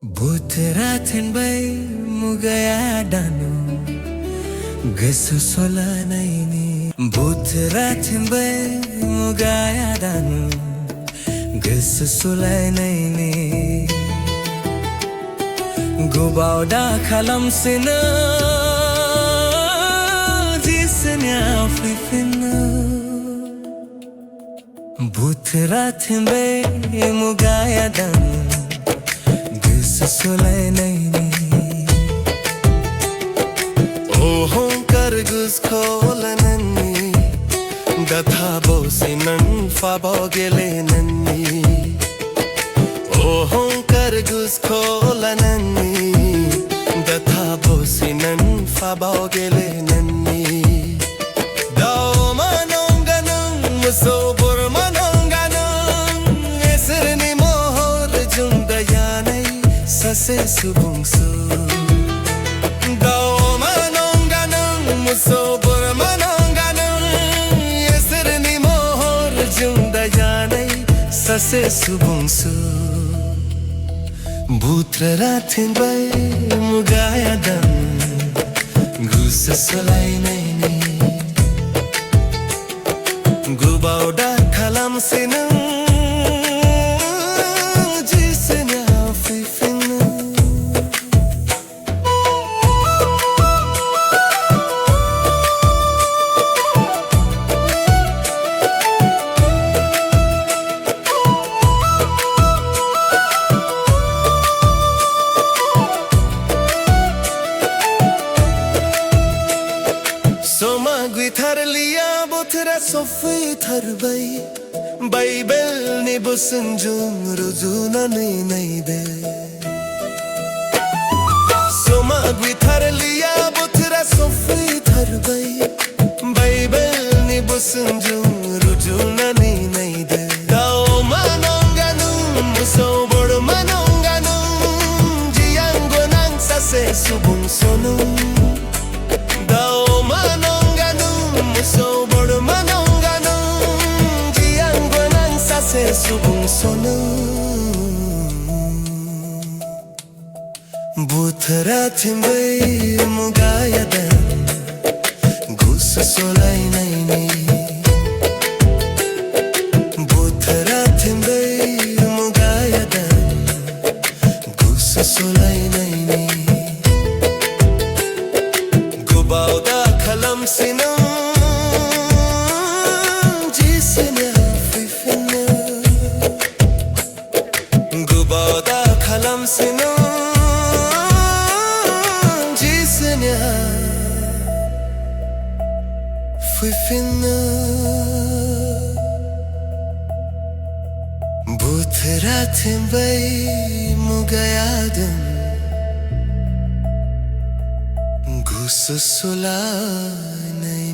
Butratin bay mugaya danu gesu sola naini. Butratin bay mugaya danu gesu sola naini. Gubauda kalam sina jisne afrifina. Butratin bay mugaya danu solay naini. Ohon kargus kholanani datha bosinan fabogele nani. Ohon kargus kholanani datha bosinan fabogele nani. Dao manonganam musobur manonganam esrni mohor jundayanai sase subungsu. Dao manonganam musobur manonganam esrni mohor jundayanai sase subungsu. Butratin bay mugaya dam gusa solai naini. Gubauda kalam sinam Thar liya bothra sofi thar Bible ni bosunjung rujuna nei de. Soma gui thar liya bothra sofi thar Bible ni bosunjung rujuna nei de. Dao manonganu musobor manonganu jiango nang sase subung sonu. Dao musobor manonganam jianguanang sase subung sonam. Butratin bay mugaya dam gusa solai naini. Butratin bay mugaya dam gusa solai naini. Gubauda kalam sinam Gubauda kalam sinam jisne fifina. Butratin bay mugaya dam gusa solai naini.